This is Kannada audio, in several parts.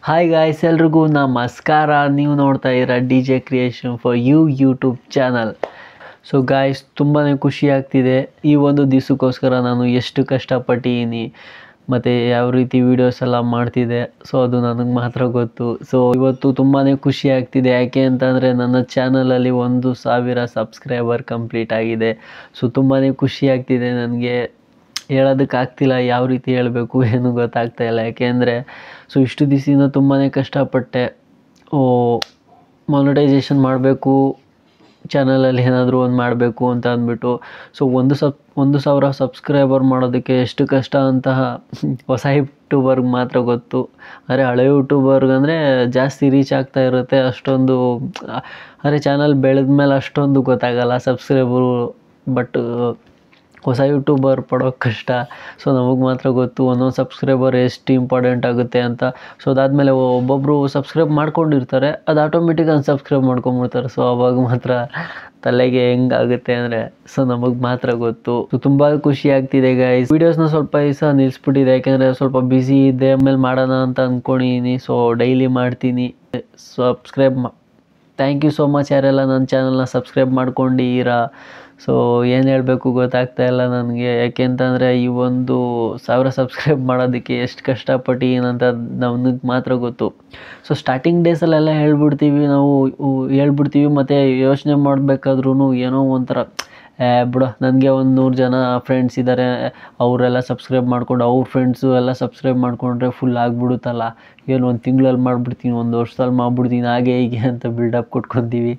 ಹಾಯ್ ಗಾಯ್ಸ್, ಎಲ್ರಿಗೂ ನಮಸ್ಕಾರ. ನೀವು ನೋಡ್ತಾ ಇದ್ದೀರಾ D J creation for you YouTube channel. So guys, ತುಂಬಾ ಖುಷಿ ಆಗ್ತಿದೆ. ಈ ಒಂದು ದಿವಸಕ್ಕೋಸ್ಕರ ನಾನು ಎಷ್ಟು ಕಷ್ಟಪಟ್ಟಿದ್ದೀನಿ ಮತ್ತು ಯಾವ ರೀತಿ ವೀಡಿಯೋಸ್ ಎಲ್ಲ ಮಾಡ್ತಿದ್ದೆ, ಸೊ ಅದು ನನಗೆ ಮಾತ್ರ ಗೊತ್ತು. ಸೊ ಇವತ್ತು ತುಂಬಾ ಖುಷಿ ಆಗ್ತಿದೆ. ಯಾಕೆ ಅಂತಂದರೆ ನನ್ನ ಚಾನಲಲ್ಲಿ 1,000 ಸಬ್ಸ್ಕ್ರೈಬರ್ ಕಂಪ್ಲೀಟ್ ಆಗಿದೆ. ಸೊ ತುಂಬಾ ಖುಷಿ ಆಗ್ತಿದೆ. ನನಗೆ ಹೇಳೋದಕ್ಕಾಗ್ತಿಲ್ಲ, ಯಾವ ರೀತಿ ಹೇಳಬೇಕು ಏನು ಗೊತ್ತಾಗ್ತಾ ಇಲ್ಲ. ಯಾಕೆಂದರೆ ಸೊ ಇಷ್ಟು ದಿವಸದಿಂದ ತುಂಬಾ ಕಷ್ಟಪಟ್ಟೆ. ಮಾನಿಟೈಸೇಷನ್ ಮಾಡಬೇಕು, ಚಾನಲಲ್ಲಿ ಏನಾದರೂ ಒಂದು ಮಾಡಬೇಕು ಅಂತ ಅಂದ್ಬಿಟ್ಟು. ಸೊ 1,000 ಸಬ್ಸ್ಕ್ರೈಬರ್ ಮಾಡೋದಕ್ಕೆ ಎಷ್ಟು ಕಷ್ಟ ಅಂತಹ ಹೊಸ ಯೂಟ್ಯೂಬರ್ಗೆ ಮಾತ್ರ ಗೊತ್ತು. ಆದರೆ ಹಳೆ ಯೂಟ್ಯೂಬರ್ಗಂದರೆ ಜಾಸ್ತಿ ರೀಚ್ ಆಗ್ತಾ ಇರುತ್ತೆ, ಅಷ್ಟೊಂದು ಅಂದರೆ ಚಾನಲ್ ಬೆಳೆದ ಮೇಲೆ ಅಷ್ಟೊಂದು ಗೊತ್ತಾಗಲ್ಲ ಸಬ್ಸ್ಕ್ರೈಬರು. ಬಟ್ ಹೊಸ ಯೂಟ್ಯೂಬರ್ ಪಡೋ ಕಷ್ಟ ಸೊ ನಮಗೆ ಮಾತ್ರ ಗೊತ್ತು, ಒಂದೊಂದು ಸಬ್ಸ್ಕ್ರೈಬರ್ ಎಷ್ಟು ಇಂಪಾರ್ಟೆಂಟ್ ಆಗುತ್ತೆ ಅಂತ. ಸೊ ಅದಾದಮೇಲೆ ಒಬ್ಬೊಬ್ಬರು ಸಬ್ಸ್ಕ್ರೈಬ್ ಮಾಡ್ಕೊಂಡಿರ್ತಾರೆ, ಅದು ಆಟೋಮೆಟಿಕ್ ಅನ್ಸಬ್ಸ್ಕ್ರೈಬ್ ಮಾಡ್ಕೊಂಬಿಡ್ತಾರೆ. ಸೊ ಅವಾಗ ಮಾತ್ರ ತಲೆಗೆ ಹೆಂಗಾಗುತ್ತೆ ಅಂದರೆ ಸೊ ನಮಗೆ ಮಾತ್ರ ಗೊತ್ತು. ಸೊ ತುಂಬ ಖುಷಿ ಆಗ್ತಿದೆ ಗೈಸ್. ವೀಡಿಯೋಸ್ನ ಸ್ವಲ್ಪ ದಿವಸ ನಿಲ್ಲಿಸ್ಬಿಟ್ಟಿದೆ, ಯಾಕೆಂದರೆ ಸ್ವಲ್ಪ ಬ್ಯುಸಿ ಇದ್ದೆ. ಆಮೇಲೆ ಮಾಡೋಣ ಅಂತ ಅಂದ್ಕೊಂಡಿದ್ದೀನಿ. ಸೊ ಡೈಲಿ ಮಾಡ್ತೀನಿ. ಥ್ಯಾಂಕ್ ಯು ಸೋ ಮಚ್ ಯಾರೆಲ್ಲ ನನ್ನ ಚಾನಲ್ನ ಸಬ್ಸ್ಕ್ರೈಬ್ ಮಾಡ್ಕೊಂಡಿರಾ. ಸೊ ಏನು ಹೇಳಬೇಕು ಗೊತ್ತಾಗ್ತಾ ಇಲ್ಲ ನನಗೆ. ಯಾಕೆಂತಂದರೆ ಈ 1,000 ಸಬ್ಸ್ಕ್ರೈಬ್ ಮಾಡೋದಕ್ಕೆ ಎಷ್ಟು ಕಷ್ಟಪಟ್ಟಿನಂತ ನಮಗೆ ಮಾತ್ರ ಗೊತ್ತು. ಸೊ ಸ್ಟಾರ್ಟಿಂಗ್ ಡೇಸಲ್ಲೆಲ್ಲ ಹೇಳ್ಬಿಡ್ತೀವಿ ಮತ್ತು ಯೋಚನೆ ಮಾಡಬೇಕಾದ್ರೂ ಏನೋ ಒಂಥರ ಬಿಡು, ನನಗೆ 100 ಜನ ಫ್ರೆಂಡ್ಸ್ ಇದ್ದಾರೆ, ಅವರೆಲ್ಲ ಸಬ್ಸ್ಕ್ರೈಬ್ ಮಾಡ್ಕೊಂಡು ಅವ್ರ ಫ್ರೆಂಡ್ಸು ಎಲ್ಲ ಸಬ್ಸ್ಕ್ರೈಬ್ ಮಾಡಿಕೊಂಡ್ರೆ ಫುಲ್ ಆಗಿಬಿಡುತ್ತಲ್ಲ, ಏನು 1 ತಿಂಗಳಲ್ಲಿ ಮಾಡಿಬಿಡ್ತೀನಿ, 1 ವರ್ಷದಲ್ಲಿ ಮಾಡಿಬಿಡ್ತೀನಿ, ಹಾಗೆ ಹೀಗೆ ಅಂತ ಬಿಲ್ಡಪ್ ಕೊಟ್ಕೊತೀವಿ.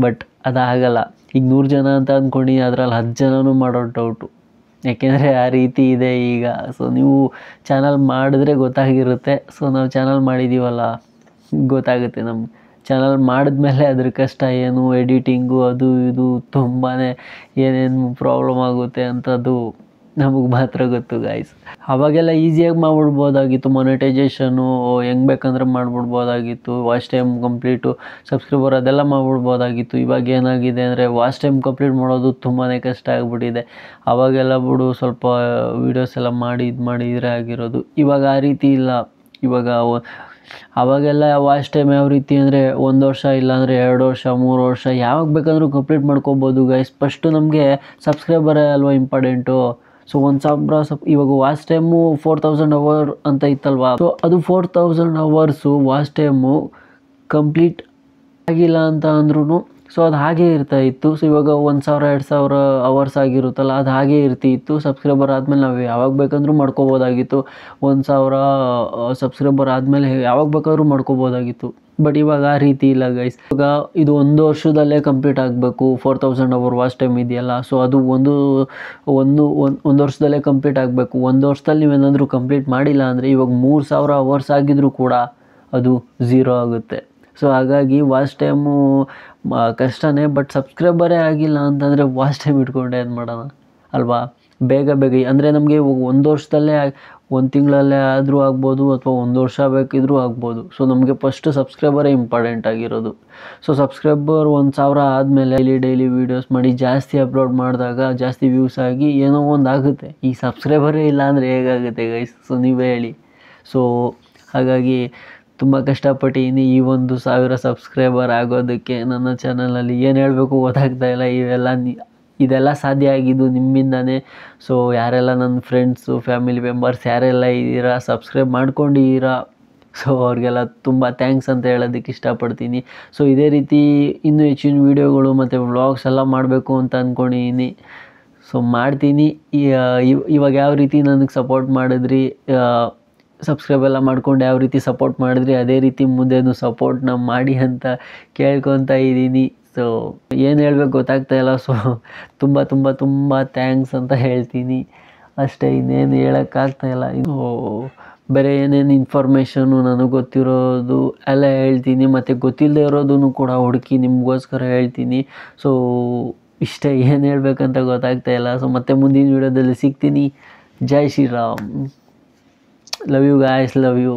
ಬಟ್ ಅದಾಗಲ್ಲ. ಈಗ 100 ಜನ ಅಂತ ಅಂದ್ಕೊಂಡು ಅದರಲ್ಲಿ 10 ಜನನೂ ಮಾಡೋ ಡೌಟು. ಯಾಕೆಂದರೆ ಆ ರೀತಿ ಇದೆ ಈಗ. ಸೊ ನೀವು ಚಾನಲ್ ಮಾಡಿದ್ರೆ ಗೊತ್ತಾಗಿರುತ್ತೆ. ಸೊ ನಾವು ಚಾನಲ್ ಮಾಡಿದ್ದೀವಲ್ಲ, ಗೊತ್ತಾಗುತ್ತೆ ನಮ್ಗೆ. ಚಾನಲ್ ಮಾಡಿದ್ಮೇಲೆ ಅದ್ರ ಕಷ್ಟ ಏನು, ಎಡಿಟಿಂಗು ಅದು ಇದು ತುಂಬಾ ಏನೇನು ಪ್ರಾಬ್ಲಮ್ ಆಗುತ್ತೆ ಅಂಥದ್ದು ನಮಗೆ ಮಾತ್ರ ಗೊತ್ತು ಗಾಯ್ಸ್. ಅವಾಗೆಲ್ಲ ಈಸಿಯಾಗಿ ಮಾಡಿಬಿಡ್ಬೋದಾಗಿತ್ತು. ಮಾನಿಟೈಸೇಷನ್ನು ಹೆಂಗೆ ಬೇಕಂದ್ರೆ ಮಾಡಿಬಿಡ್ಬೋದಾಗಿತ್ತು. ವಾಚ್ ಟೈಮ್ ಕಂಪ್ಲೀಟು, ಸಬ್ಸ್ಕ್ರೈಬರ್ ಅದೆಲ್ಲ ಮಾಡಿಬಿಡ್ಬೋದಾಗಿತ್ತು. ಇವಾಗ ಏನಾಗಿದೆ ಅಂದರೆ ವಾಚ್ ಟೈಮ್ ಕಂಪ್ಲೀಟ್ ಮಾಡೋದು ತುಂಬಾ ಕಷ್ಟ ಆಗಿಬಿಟ್ಟಿದೆ. ಅವಾಗೆಲ್ಲ ಬಿಡು ಸ್ವಲ್ಪ ವೀಡಿಯೋಸ್ ಎಲ್ಲ ಮಾಡಿದರೆ ಆಗಿರೋದು. ಇವಾಗ ಆ ರೀತಿ ಇಲ್ಲ. ಇವಾಗ ಅವಾಗೆಲ್ಲ ವಾಚ್ ಟೈಮ್ ಯಾವ ರೀತಿ ಅಂದರೆ 1 ವರ್ಷ ಇಲ್ಲಾಂದರೆ 2 ವರ್ಷ 3 ವರ್ಷ ಯಾವಾಗ ಬೇಕಂದ್ರೂ ಕಂಪ್ಲೀಟ್ ಮಾಡ್ಕೊಬೋದು ಗೈಸ್. ಫಸ್ಟು ನಮಗೆ ಸಬ್ಸ್ಕ್ರೈಬರೇ ಅಲ್ವಾ ಇಂಪಾರ್ಟೆಂಟು. ಸೊ 1,000 ಇವಾಗ ವಾಚ್ ಟೈಮು 4,000 ಅವರ್ ಅಂತ ಇತ್ತಲ್ವಾ. ಸೊ ಅದು 4,000 ಅವರ್ಸು ವಾಚ್ ಟೈಮು ಕಂಪ್ಲೀಟ್ ಆಗಿಲ್ಲ ಅಂತ ಅಂದ್ರೂ ಸೊ ಅದು ಹಾಗೇ ಇರ್ತಾಯಿತ್ತು. ಸೊ ಇವಾಗ 1,000-2,000 ಅವರ್ಸ್ ಆಗಿರುತ್ತಲ್ಲ, ಅದು ಹಾಗೇ ಇರ್ತಿತ್ತು. ಸಬ್ಸ್ಕ್ರೈಬರ್ ಆದಮೇಲೆ ನಾವು ಯಾವಾಗ ಬೇಕಂದ್ರೂ ಮಾಡ್ಕೋಬೋದಾಗಿತ್ತು. 1,000 ಸಬ್ಸ್ಕ್ರೈಬರ್ ಆದಮೇಲೆ ಯಾವಾಗ ಬೇಕಾದ್ರೂ ಮಾಡ್ಕೋಬೋದಾಗಿತ್ತು. ಬಟ್ ಇವಾಗ ಆ ರೀತಿ ಇಲ್ಲ ಗೈಸ್. ಇವಾಗ ಇದು 1 ವರ್ಷದಲ್ಲೇ ಕಂಪ್ಲೀಟ್ ಆಗಬೇಕು. 4,000 ಅವರ್ ವಾಚ್ ಟೈಮ್ ಇದೆಯಲ್ಲ, ಸೊ ಅದು ಒಂದು ವರ್ಷದಲ್ಲೇ ಕಂಪ್ಲೀಟ್ ಆಗಬೇಕು. 1 ವರ್ಷದಲ್ಲಿ ನೀವೇನಾದರೂ ಕಂಪ್ಲೀಟ್ ಮಾಡಿಲ್ಲ ಅಂದರೆ ಇವಾಗ 3,000 ಅವರ್ಸ್ ಆಗಿದ್ರೂ ಕೂಡ ಅದು 0 ಆಗುತ್ತೆ. ಸೊ ಹಾಗಾಗಿ ವಾಚ್ ಟೈಮು ಕಷ್ಟನೇ. ಬಟ್ ಸಬ್ಸ್ಕ್ರೈಬರೇ ಆಗಿಲ್ಲ ಅಂತಂದರೆ ವಾಚ್ ಟೈಮ್ ಇಟ್ಕೊಂಡೆ ಏನು ಮಾಡೋಣ ಅಲ್ವಾ. ಬೇಗ ಅಂದರೆ ನಮಗೆ 1 ವರ್ಷದಲ್ಲೇ 1 ತಿಂಗಳಲ್ಲೇ ಆದರೂ ಆಗ್ಬೋದು, ಅಥವಾ 1 ವರ್ಷ ಬೇಕಿದ್ರೂ ಆಗ್ಬೋದು. ಸೊ ನಮಗೆ ಫಸ್ಟು ಸಬ್ಸ್ಕ್ರೈಬರೇ ಇಂಪಾರ್ಟೆಂಟ್ ಆಗಿರೋದು. ಸೊ ಸಬ್ಸ್ಕ್ರೈಬರ್ 1,000 ಆದಮೇಲೆ ಡೈಲಿ ವೀಡಿಯೋಸ್ ಮಾಡಿ ಜಾಸ್ತಿ ಅಪ್ಲೋಡ್ ಮಾಡಿದಾಗ ಜಾಸ್ತಿ ವ್ಯೂಸ್ ಆಗಿ ಏನೋ ಒಂದು ಆಗುತ್ತೆ. ಈ ಸಬ್ಸ್ಕ್ರೈಬರೇ ಇಲ್ಲ ಅಂದರೆ ಹೇಗಾಗುತ್ತೆ ಗೈಸ್? ಸೊ ನೀವೇ ಹೇಳಿ. ಸೊ ಹಾಗಾಗಿ ತುಂಬ ಕಷ್ಟಪಟ್ಟಿದ್ದೀನಿ ಈ 1,000 ಸಬ್ಸ್ಕ್ರೈಬರ್ ಆಗೋದಕ್ಕೆ. ನನ್ನ ಚಾನಲಲ್ಲಿ ಏನು ಹೇಳಬೇಕು ಗೊತ್ತಾಗ್ತಾ ಇಲ್ಲ. ಇದೆಲ್ಲ ಸಾಧ್ಯ ಆಗಿದ್ದು ನಿಮ್ಮಿಂದನೇ. ಸೊ ಯಾರೆಲ್ಲ ನನ್ನ ಫ್ರೆಂಡ್ಸು, ಫ್ಯಾಮಿಲಿ ಮೆಂಬರ್ಸ್ ಯಾರೆಲ್ಲ ಇದ್ದೀರಾ, ಸಬ್ಸ್ಕ್ರೈಬ್ ಮಾಡ್ಕೊಂಡಿದ್ದೀರಾ, ಸೊ ಅವ್ರಿಗೆಲ್ಲ ತುಂಬ ಥ್ಯಾಂಕ್ಸ್ ಅಂತ ಹೇಳೋದಕ್ಕೆ ಇಷ್ಟಪಡ್ತೀನಿ. ಸೊ ಇದೇ ರೀತಿ ಇನ್ನೂ ಹೆಚ್ಚಿನ ವೀಡಿಯೋಗಳು ಮತ್ತು ವ್ಲಾಗ್ಸ್ ಎಲ್ಲ ಮಾಡಬೇಕು ಅಂತ ಅಂದ್ಕೊಂಡಿದ್ದೀನಿ. ಸೊ ಮಾಡ್ತೀನಿ. ಇವಾಗ ಯಾವ ರೀತಿ ನನಗೆ ಸಪೋರ್ಟ್ ಮಾಡಿದ್ರಿ, ಸಬ್ಸ್ಕ್ರೈಬ್ ಎಲ್ಲ ಮಾಡ್ಕೊಂಡು ಯಾವ ರೀತಿ ಸಪೋರ್ಟ್ ಮಾಡಿದ್ರಿ, ಅದೇ ರೀತಿ ಮುಂದೆನೂ ಸಪೋರ್ಟ್ನ ಮಾಡಿ ಅಂತ ಕೇಳ್ಕೊತಾ ಇದ್ದೀನಿ. ಸೊ ಏನು ಹೇಳಬೇಕು ಗೊತ್ತಾಗ್ತಾ ಇಲ್ಲ. ಸೊ ತುಂಬ ತುಂಬ ತುಂಬ ಥ್ಯಾಂಕ್ಸ್ ಅಂತ ಹೇಳ್ತೀನಿ ಅಷ್ಟೇ. ಇನ್ನೇನು ಹೇಳೋಕ್ಕಾಗ್ತಾಯಿಲ್ಲ. ಇದು ಬೇರೆ ಏನೇನು ಇನ್ಫಾರ್ಮೇಷನು ನನಗೆ ಗೊತ್ತಿರೋದು ಎಲ್ಲ ಹೇಳ್ತೀನಿ, ಮತ್ತು ಗೊತ್ತಿಲ್ಲದೆ ಇರೋದನ್ನು ಕೂಡ ಹುಡುಕಿ ನಿಮಗೋಸ್ಕರ ಹೇಳ್ತೀನಿ. ಸೊ ಇಷ್ಟೇ, ಏನು ಹೇಳಬೇಕಂತ ಗೊತ್ತಾಗ್ತಾ ಇಲ್ಲ. ಸೊ ಮತ್ತೆ ಮುಂದಿನ ವೀಡಿಯೋದಲ್ಲಿ ಸಿಗ್ತೀನಿ. ಜೈ Shriram. Love you guys, love you.